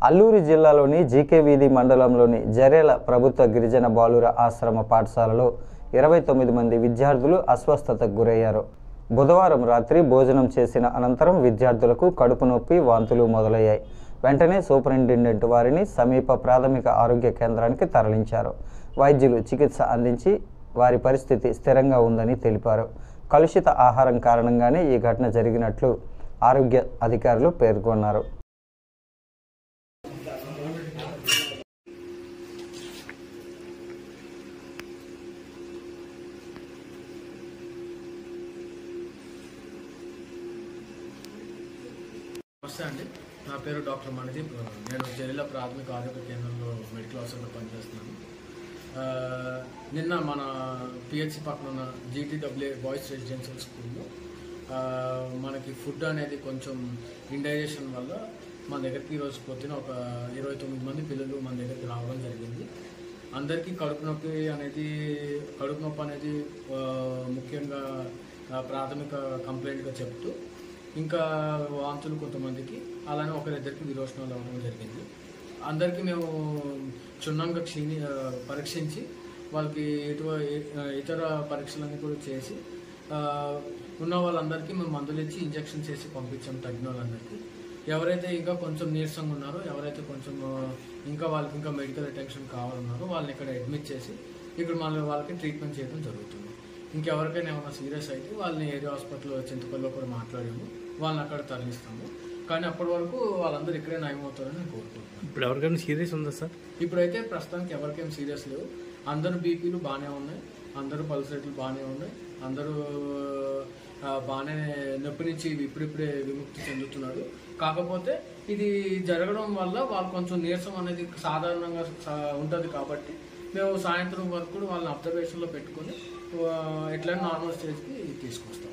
అల్లూరి జిల్లాలోని జీకే వీధి మండలంలోని జరేల ప్రభుత్వ గిరిజన బాలుర ఆశ్రమ పాఠశాలలో 29 మంది విద్యార్థులు అస్వస్థతకు గురయ్యారు. బుధవారం రాత్రి భోజనం చేసిన అనంతరం విద్యార్థులకు కడుపు నొప్పి, వాంతులు మొదలయ్యాయి. వెంటనే సూపరింటెండెంట్ వారిని సమీప ప్రాథమిక ఆరోగ్య కేంద్రానికి తరలించారు. వైద్యులు చికిత్స అందించి వారి పరిస్థితి స్థిరంగా ఉందని తెలిపారు. కలుషిత ఆహారం కారణంగానే ఈ ఘటన జరిగినట్లు ఆరోగ్య అధికారులు పేర్కొన్నారు. నమస్తే అండి, నా పేరు డాక్టర్ మణిదీప్. నేను జరేల ప్రాథమిక ఆరోగ్య కేంద్రంలో మెడికల్ ఆఫీసర్గా పనిచేస్తున్నాను. నిన్న మన పిహెచ్సి పక్కన ఉన్న జీటీడబ్ల్యూ బాయ్స్ రెసిడెన్షియల్ స్కూల్లో మనకి ఫుడ్ అనేది కొంచెం ఇండైజెషన్ వల్ల మన దగ్గరికి ఈరోజు పొద్దున ఒక 29 మంది పిల్లలు మన దగ్గరికి రావడం జరిగింది. అందరికీ కడుపు నొప్పి అనేది ముఖ్యంగా ప్రాథమిక కంప్లైంట్గా చెప్తూ, ఇంకా వాంతులు కొంతమందికి, అలానే ఒకరిద్దరికి విరోచనాలు అవ్వడం జరిగింది. అందరికీ మేము క్షుణ్ణంగా పరీక్షించి వాళ్ళకి ఇతర పరీక్షలన్నీ కూడా చేసి ఉన్న వాళ్ళందరికీ మేము మందులు ఇచ్చి ఇంజక్షన్ చేసి పంపించాము. తగ్గిన వాళ్ళందరికీ, ఎవరైతే ఇంకా కొంచెం నీరసంగా ఉన్నారో, ఎవరైతే కొంచెం వాళ్ళకి ఇంకా మెడికల్ అటెన్షన్ కావాలన్నారో వాళ్ళని ఇక్కడ అడ్మిట్ చేసి ఇక్కడ వాళ్ళకి ట్రీట్మెంట్ చేయడం జరుగుతుంది. ఇంకెవరికైనా ఏమైనా సీరియస్ అయితే వాళ్ళని ఏరియా హాస్పిటల్ చింతపల్లిలో కూడా మాట్లాడాము, వాళ్ళని అక్కడ తరలిస్తాము. కానీ అప్పటి వరకు వాళ్ళందరూ ఇక్కడే నయమవుతారని నేను కోరుకుంటున్నాను. ఇప్పుడు ఎవరికైనా సీరియస్ ఉందా సార్? ఇప్పుడైతే ప్రస్తుతానికి ఎవరికైనా సీరియస్ లేవు. అందరూ బీపీలు బాగానే ఉన్నాయి, అందరూ పల్స్ రేట్లు బాగానే ఉన్నాయి, అందరూ బాగానే నొప్పి నుంచి ఇప్పుడిప్పుడే విముక్తి చెందుతున్నారు. కాకపోతే ఇది జరగడం వల్ల వాళ్ళు కొంచెం నీరసం అనేది సాధారణంగా ఉంటుంది కాబట్టి మేము సాయంత్రం వరకు కూడా వాళ్ళని అబ్జర్వేషన్లో పెట్టుకొని ఎట్లయినా నార్మల్ స్టేజ్కి తీసుకొస్తాం.